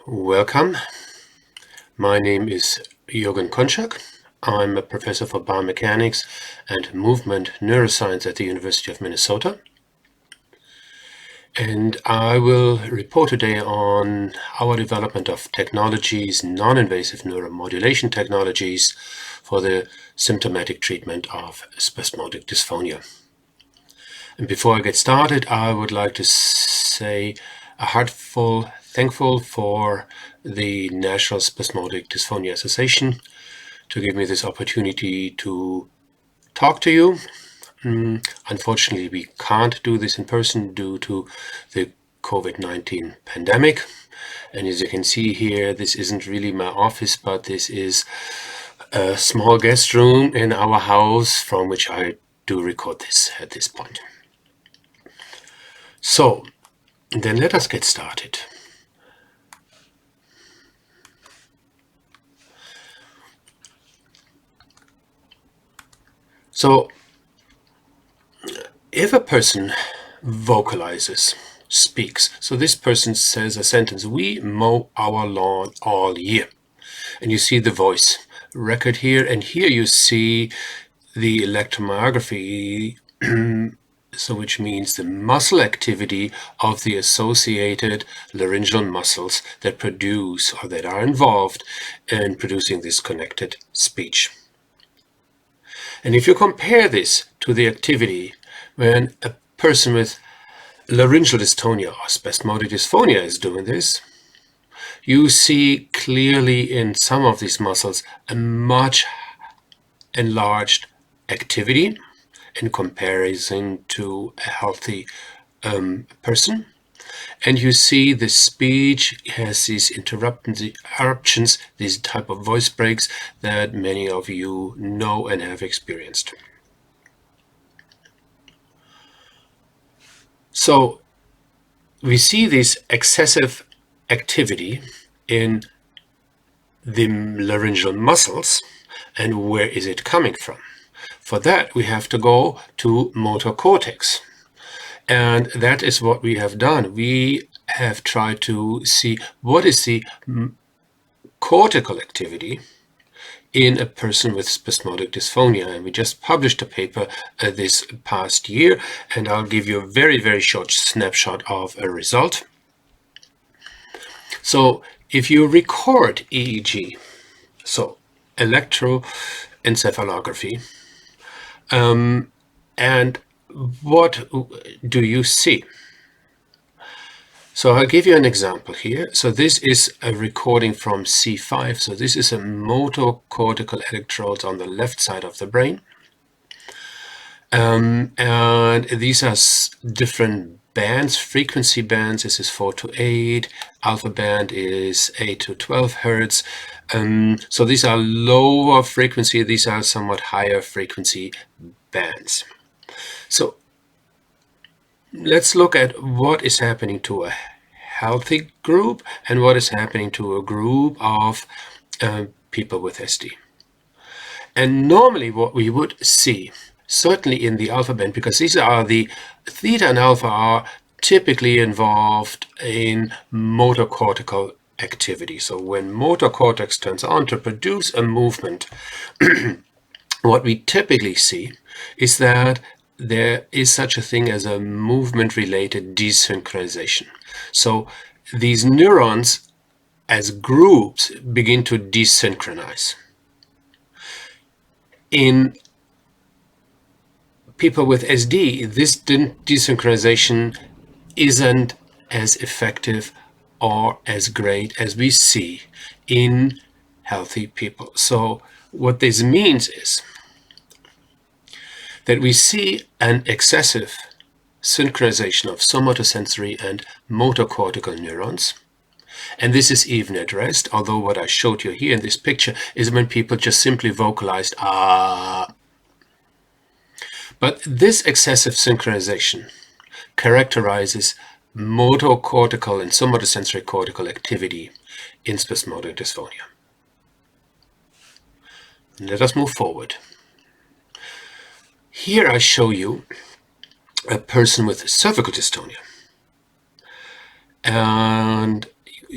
Welcome. My name is Jürgen Konczak. I'm a professor for biomechanics and movement neuroscience at the University of Minnesota. And I will report today on our development of technologies, non-invasive neuromodulation technologies for the symptomatic treatment of spasmodic dysphonia. And before I get started, I would like to say a heartfelt thankful for the National Spasmodic Dysphonia Association to give me this opportunity to talk to you. Unfortunately, we can't do this in person due to the COVID-19 pandemic. And as you can see here, this isn't really my office, but this is a small guest room in our house from which I do record this at this point. So, then let us get started. So, if a person vocalizes, speaks, so this person says a sentence, "We mow our lawn all year," and you see the voice record here, and here you see the electromyography, so which means the muscle activity of the associated laryngeal muscles that produce or that are involved in producing this connected speech. And if you compare this to the activity when a person with laryngeal dystonia or spasmodic dysphonia is doing this, you see clearly in some of these muscles a much enlarged activity in comparison to a healthy person. And you see the speech has these interruptions, these type of voice breaks that many of you know and have experienced. So we see this excessive activity in the laryngeal muscles, and where is it coming from? For that, we have to go to motor cortex. And that is what we have done. We have tried to see what is the cortical activity in a person with spasmodic dysphonia. And we just published a paper this past year, and I'll give you a very, very short snapshot of a result. So if you record EEG, so electroencephalography, and what do you see? So I'll give you an example here. So this is a recording from C5. So this is a motor cortical electrodes on the left side of the brain. And these are different bands, frequency bands. This is 4 to 8. Alpha band is 8 to 12 hertz. So these are lower frequency. These are somewhat higher frequency bands. So let's look at what is happening to a healthy group and what is happening to a group of people with SD. And normally what we would see, certainly in the alpha band, because these are the theta and alpha are typically involved in motor cortical activity. So when motor cortex turns on to produce a movement, what we typically see is that there is such a thing as a movement-related desynchronization. So these neurons as groups begin to desynchronize. In people with SD, this desynchronization isn't as effective or as great as we see in healthy people. So what this means is that we see an excessive synchronization of somatosensory and motor cortical neurons. And this is even addressed, although what I showed you here in this picture is when people just simply vocalized, ah. But this excessive synchronization characterizes motor cortical and somatosensory cortical activity in spasmodic dysphonia. Let us move forward. Here I show you a person with cervical dystonia. And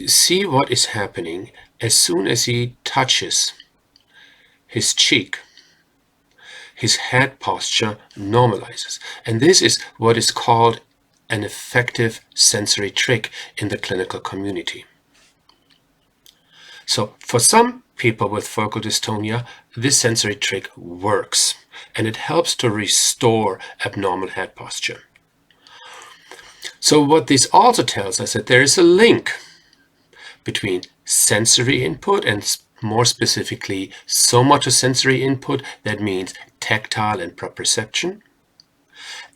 see what is happening as soon as he touches his cheek. His head posture normalizes. And this is what is called an effective sensory trick in the clinical community. So for some people with focal dystonia, this sensory trick works, and it helps to restore abnormal head posture. So what this also tells us that there is a link between sensory input and more specifically somatosensory input, that means tactile and proprioception,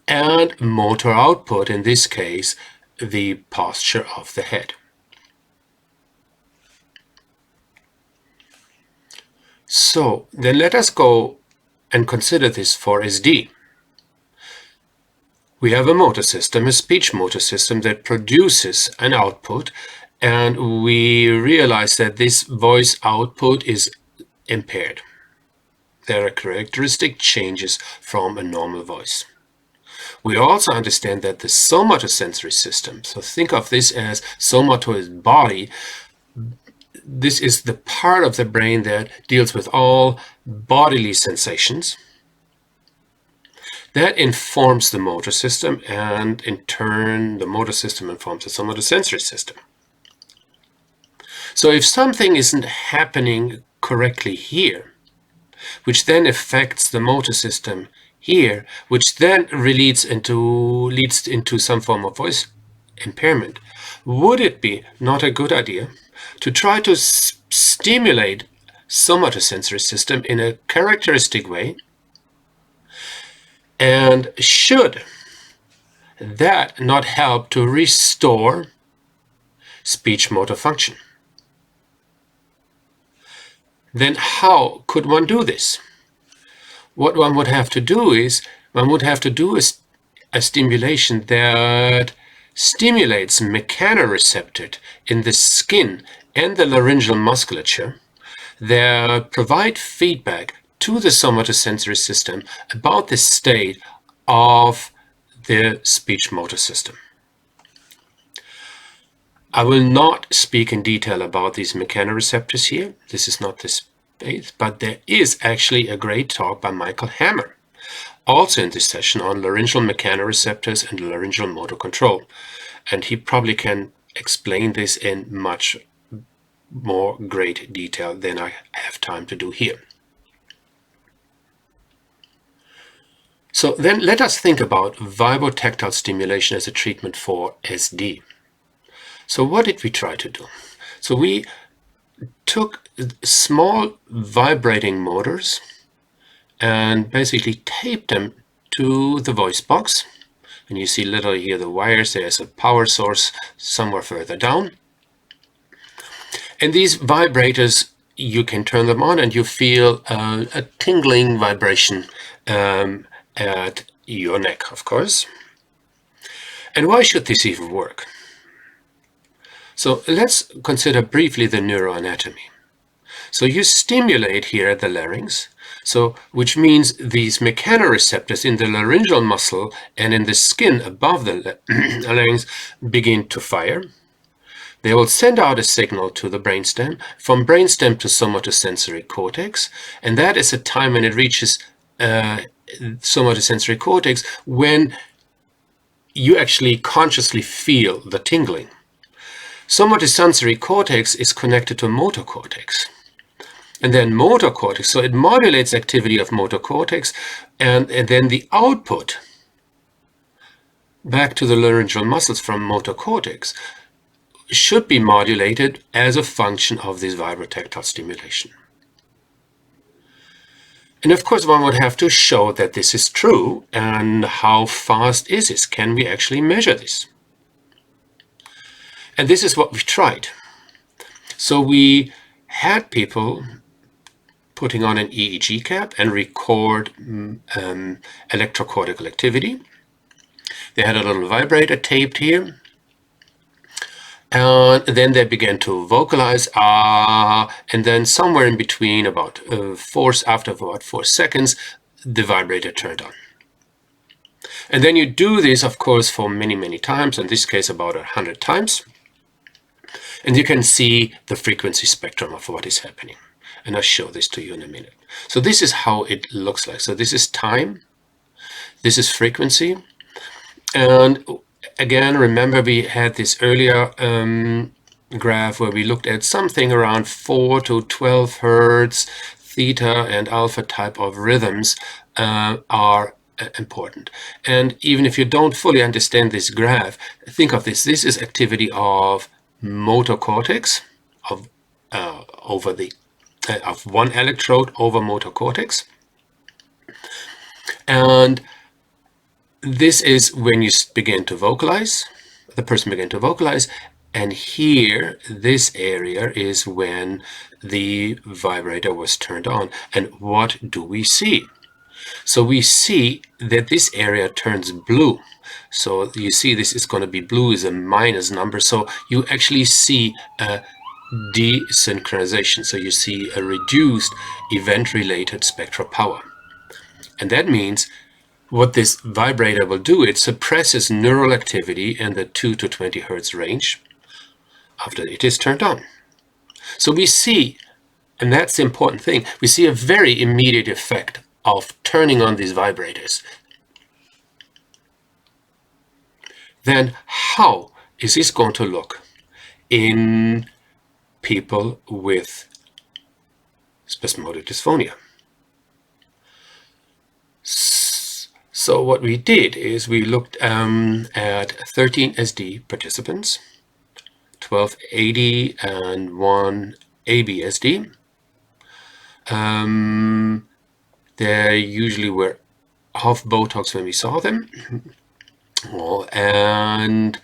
and motor output, in this case, the posture of the head. So then let us go and consider this for SD. We have a motor system, a speech motor system that produces an output, and we realize that this voice output is impaired. There are characteristic changes from a normal voice. We also understand that the somatosensory system, so think of this as somato is body, this is the part of the brain that deals with all bodily sensations. That informs the motor system, and in turn the motor system informs the somatosensory system. So if something isn't happening correctly here, which then affects the motor system here, which then leads into some form of voice impairment, would it be not a good idea to try to stimulate somatosensory system in a characteristic way? And should that not help to restore speech motor function? Then how could one do this? What one would have to do is, a stimulation that stimulates mechanoreceptor in the skin and the laryngeal musculature that provide feedback to the somatosensory system about the state of the speech motor system. I will not speak in detail about these mechanoreceptors here. This is not the space, but there is actually a great talk by Michael Hammer, also in this session, on laryngeal mechanoreceptors and laryngeal motor control. And he probably can explain this in much more great detail than I have time to do here. So then let us think about vibro-tactile stimulation as a treatment for SD. So what did we try to do? So we took small vibrating motors and basically taped them to the voice box. And you see literally here the wires. There's a power source somewhere further down. And these vibrators, you can turn them on and you feel a tingling vibration at your neck, of course. And why should this even work? So let's consider briefly the neuroanatomy. So you stimulate here at the larynx, which means these mechanoreceptors in the laryngeal muscle and in the skin above the larynx begin to fire. They will send out a signal to the brainstem, from brainstem to somatosensory cortex, and that is a time when it reaches somatosensory cortex when you actually consciously feel the tingling. Somatosensory cortex is connected to motor cortex. And then motor cortex, so it modulates activity of motor cortex, and then the output back to the laryngeal muscles from motor cortex should be modulated as a function of this vibro-tactile stimulation. And of course, one would have to show that this is true, and how fast is this? Can we actually measure this? And this is what we tried. So we had people putting on an EEG cap and record electrocortical activity. They had a little vibrator taped here. And then they began to vocalize, and then somewhere in between, after about 4 seconds, the vibrator turned on. And then you do this, of course, for many, many times, in this case about 100 times. And you can see the frequency spectrum of what is happening. And I'll show this to you in a minute. So this is how it looks like. So this is time, this is frequency. And again, remember we had this earlier graph where we looked at something around 4 to 12 hertz, theta and alpha type of rhythms are important. And even if you don't fully understand this graph, think of this. This is activity of motor cortex of one electrode over motor cortex. And this is when you begin to vocalize, the person began to vocalize. And here, this area is when the vibrator was turned on. And what do we see? So we see that this area turns blue. So you see this is going to be blue is a minus number. So you actually see a desynchronization. So you see a reduced event-related spectral power. And that means what this vibrator will do, it suppresses neural activity in the 2 to 20 hertz range after it is turned on. So we see, and that's the important thing, we see a very immediate effect of turning on these vibrators. Then how is this going to look in people with spasmodic dysphonia? So what we did is we looked at 13 SD participants, 12 AD and 1 ABSD. They usually were half Botox when we saw them. And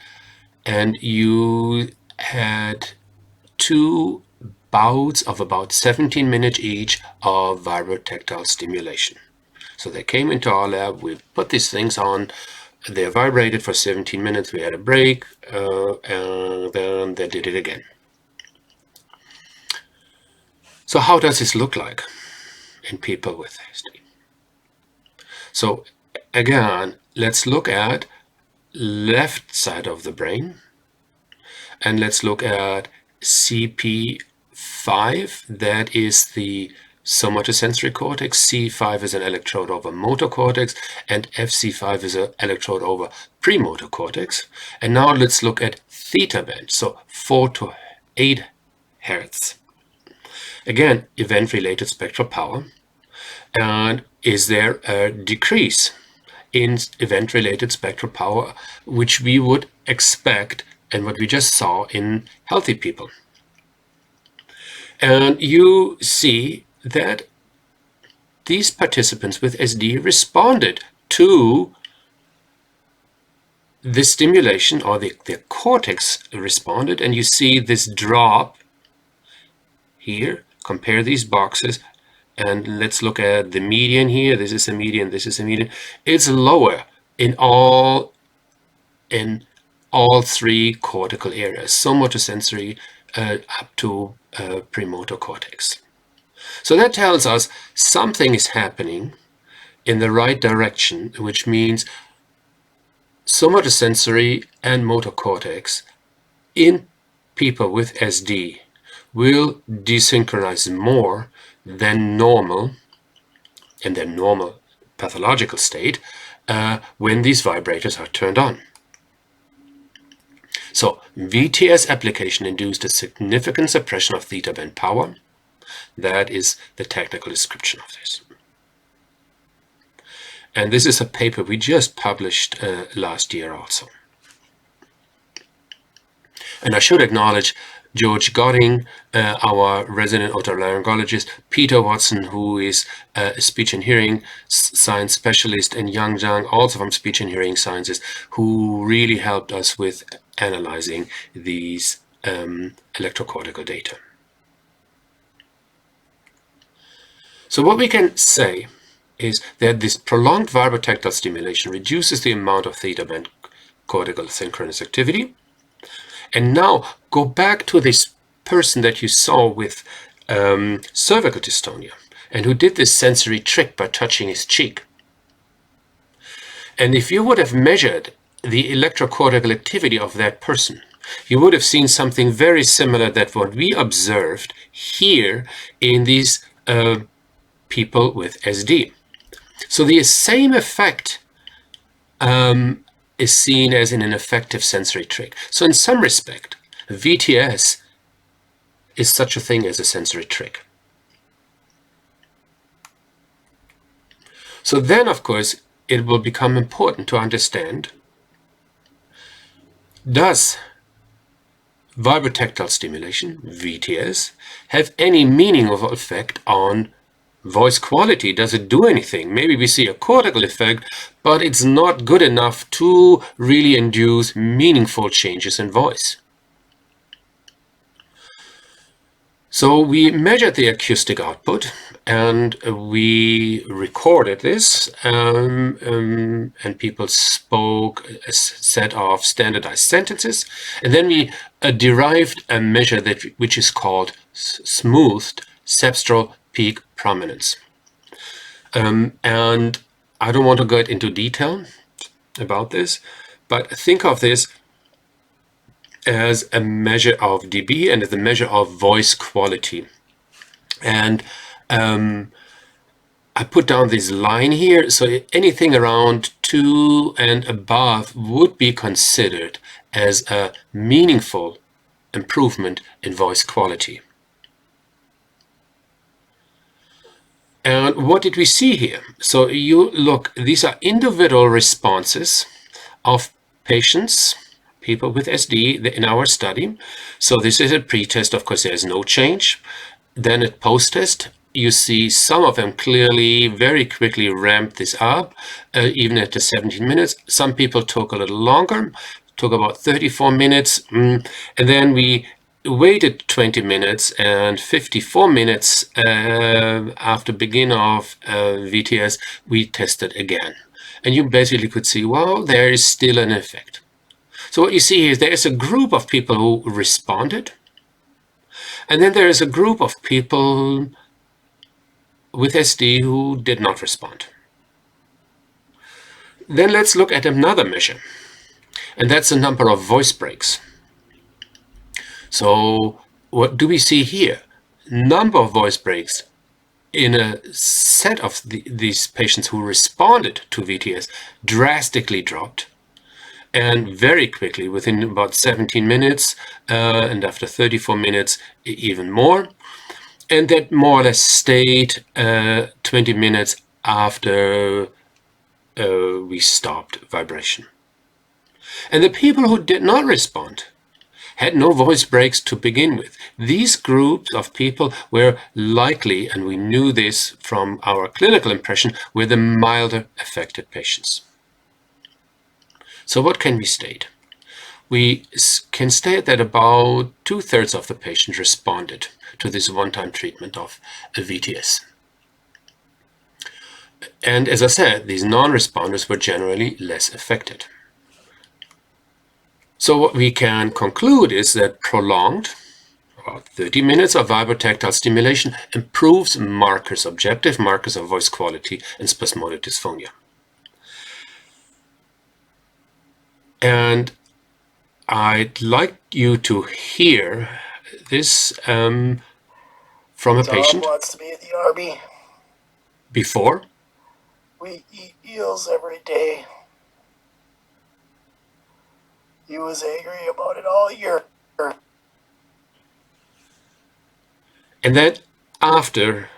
you had 2 bouts of about 17 minutes each of vibro-tactile stimulation. So they came into our lab, we put these things on, they vibrated for 17 minutes, we had a break, and then they did it again. So how does this look like in people with SD? So again, let's look at left side of the brain, and let's look at CP5, that is the somatosensory cortex, C5 is an electrode over motor cortex, and FC5 is an electrode over premotor cortex. And now let's look at theta band, so 4 to 8 hertz. Again, event-related spectral power. And is there a decrease in event-related spectral power, which we would expect and what we just saw in healthy people? And you see that these participants with SD responded to the stimulation, or the cortex responded, and you see this drop here. Compare these boxes, and let's look at the median here. This is a median, this is a median. It's lower in all 3 cortical areas, somatosensory up to premotor cortex. So that tells us something is happening in the right direction, which means somatosensory and motor cortex in people with SD will desynchronize more than normal in their normal pathological state when these vibrators are turned on. So VTS application induced a significant suppression of theta band power. That is the technical description of this. And this is a paper we just published last year also. And I should acknowledge George Godding, our resident otolaryngologist, Peter Watson, who is a speech and hearing science specialist, and Yang Zhang, also from speech and hearing sciences, who really helped us with analyzing these electrocortical data. So what we can say is that this prolonged vibro-tactile stimulation reduces the amount of theta band cortical synchronous activity. And now go back to this person that you saw with cervical dystonia and who did this sensory trick by touching his cheek. And if you would have measured the electrocortical activity of that person you would have seen something very similar that what we observed here in these people with SD. So the same effect is seen as in an effective sensory trick. So in some respect, VTS is such a thing as a sensory trick. So then, of course, it will become important to understand, does Vibro-tactile stimulation, VTS, have any meaningful effect on voice quality? Does it do anything? Maybe we see a cortical effect, but it's not good enough to really induce meaningful changes in voice. So we measured the acoustic output and we recorded this, and people spoke a set of standardized sentences, and then we derived a measure which is called smoothed sepstral peak prominence. And I don't want to go into detail about this, but think of this as a measure of dB and as a measure of voice quality. And I put down this line here, so anything around 2 and above would be considered as a meaningful improvement in voice quality. And what did we see here? So you look, these are individual responses of patients, people with SD in our study. So this is a pre-test, of course, there's no change. Then at post-test, you see some of them clearly very quickly ramp this up, even at the 17 minutes. Some people took a little longer, took about 34 minutes. And then we waited 20 minutes and 54 minutes after begin of VTS, we tested again. And you basically could see, well, there is still an effect. So what you see is there is a group of people who responded, and then there is a group of people with SD who did not respond. Then let's look at another measure, and that's the number of voice breaks. So what do we see here? Number of voice breaks in a set of these patients who responded to VTS drastically dropped. And very quickly, within about 17 minutes, and after 34 minutes, even more. And that more or less stayed 20 minutes after we stopped vibration. And the people who did not respond had no voice breaks to begin with. These groups of people were likely, and we knew this from our clinical impression, were the milder affected patients. So what can we state? We can state that about 2/3 of the patients responded to this one-time treatment of a VTS. And as I said, these non-responders were generally less affected. So what we can conclude is that prolonged, about 30 minutes of vibro-tactile stimulation improves markers, objective markers of voice quality in spasmodic dysphonia. And I'd like you to hear this from a patient. Tom wants to be at the Army. Before. We eat eels every day. He was angry about it all year. And then after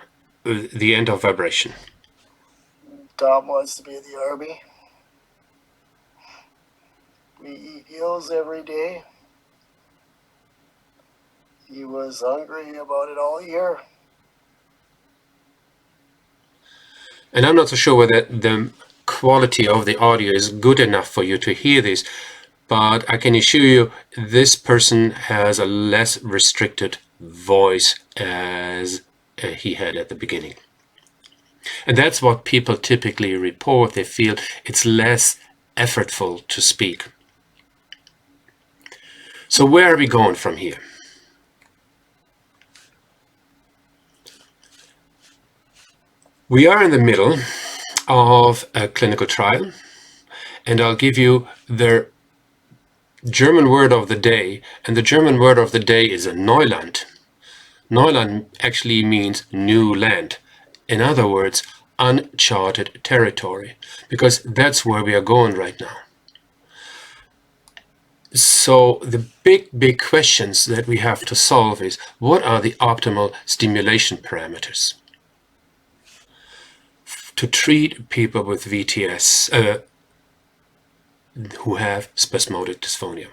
the end of vibration. Tom wants to be at the Army. We eat eels every day. He was hungry about it all year. And I'm not so sure whether the quality of the audio is good enough for you to hear this, but I can assure you this person has a less restricted voice as he had at the beginning. And that's what people typically report. They feel it's less effortful to speak. So where are we going from here? We are in the middle of a clinical trial, and I'll give you the German word of the day, and the German word of the day is a Neuland. Neuland actually means new land. In other words, uncharted territory, because that's where we are going right now. So the big questions that we have to solve is, what are the optimal stimulation parameters to treat people with VTS who have spasmodic dysphonia?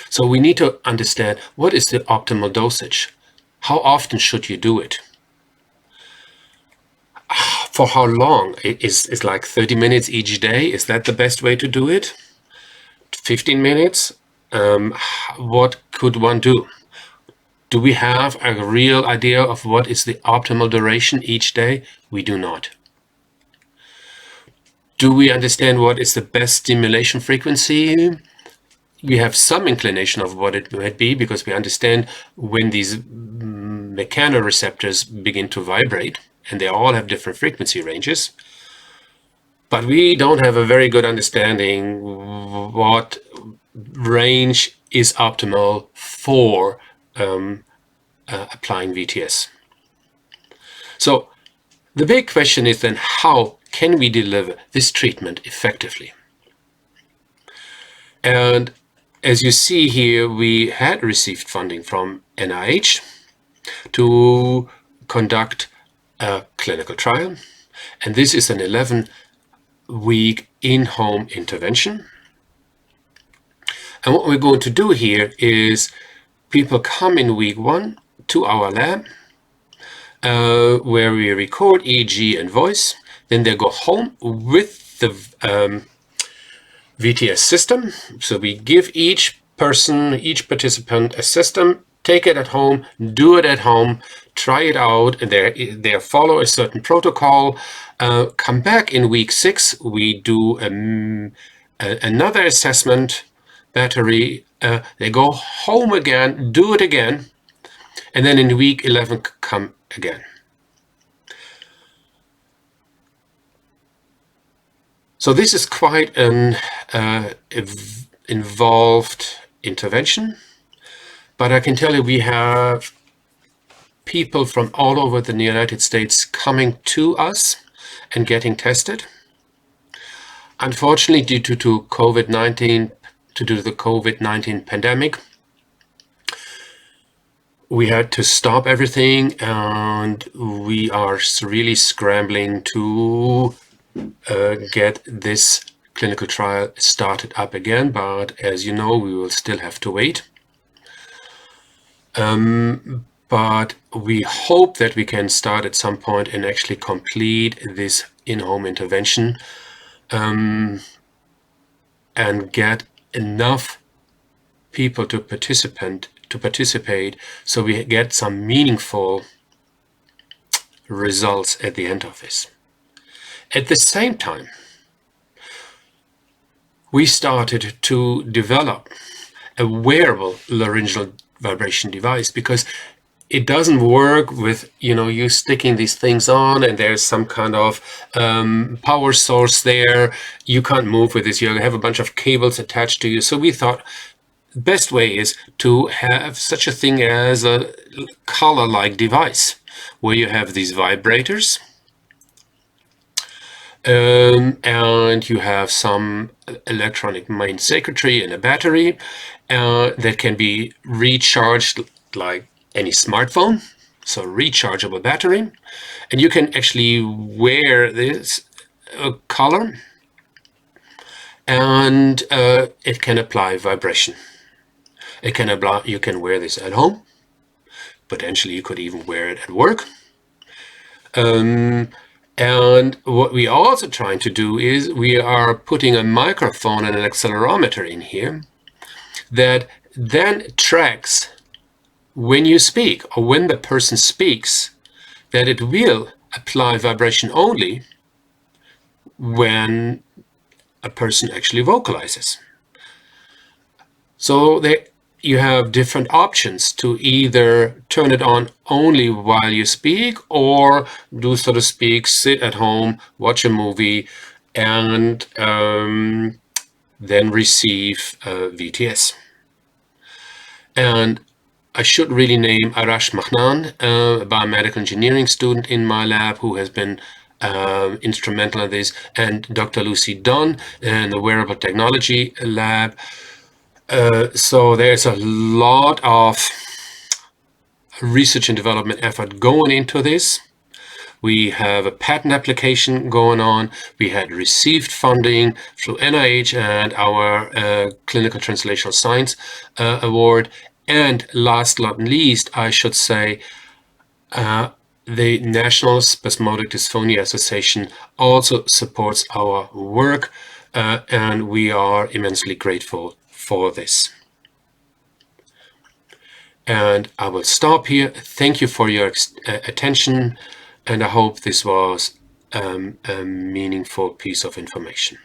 So we need to understand, what is the optimal dosage? How often should you do it? For how long? Is like 30 minutes each day? Is that the best way to do it? 15 minutes? What could one do? Do we have a real idea of what is the optimal duration each day? We do not. Do we understand what is the best stimulation frequency? We have some inclination of what it might be, because we understand when these mechanoreceptors begin to vibrate, and they all have different frequency ranges. But we don't have a very good understanding what range is optimal for applying VTS. So the big question is then, how can we deliver this treatment effectively? And as you see here, we had received funding from NIH to conduct a clinical trial, and this is an 11-week in-home intervention. And what we're going to do here is, people come in week 1 to our lab, where we record EEG and voice. Then they go home with the VTS system. So we give each person, each participant, a system, take it at home, do it at home, try it out, and they follow a certain protocol. Come back in week 6, we do another assessment battery. They go home again, do it again, and then in week 11 come again. So this is quite an involved intervention, but I can tell you we have people from all over the United States coming to us and getting tested. Unfortunately, due to the COVID-19 pandemic, we had to stop everything, and we are really scrambling to get this clinical trial started up again. But as you know, we will still have to wait. But we hope that we can start at some point and actually complete this in-home intervention and get enough people to participate so we get some meaningful results at the end of this. At the same time, we started to develop a wearable laryngeal vibration device, because it doesn't work with, you sticking these things on and there's some kind of power source there. You can't move with this. You have a bunch of cables attached to you. So we thought the best way is to have such a thing as a collar-like device, where you have these vibrators, and you have some electronic main circuitry and a battery that can be recharged like any smartphone, so rechargeable battery. And you can actually wear this collar, and it can apply vibration. You can wear this at home. Potentially you could even wear it at work. And what we are also trying to do is, we are putting a microphone and an accelerometer in here that then tracks when you speak, or when the person speaks, that it will apply vibration only when a person actually vocalizes. So you have different options to either turn it on only while you speak, or do, so to speak, sit at home, watch a movie, and then receive VTS. And I should really name Arash Mahnan, a biomedical engineering student in my lab who has been instrumental in this, and Dr. Lucy Dunn in the wearable technology lab. So there's a lot of research and development effort going into this. We have a patent application going on. We had received funding through NIH and our Clinical Translational Science Award. And last but not least, I should say, the National Spasmodic Dysphonia Association also supports our work, and we are immensely grateful for this. And I will stop here. Thank you for your attention, and I hope this was a meaningful piece of information.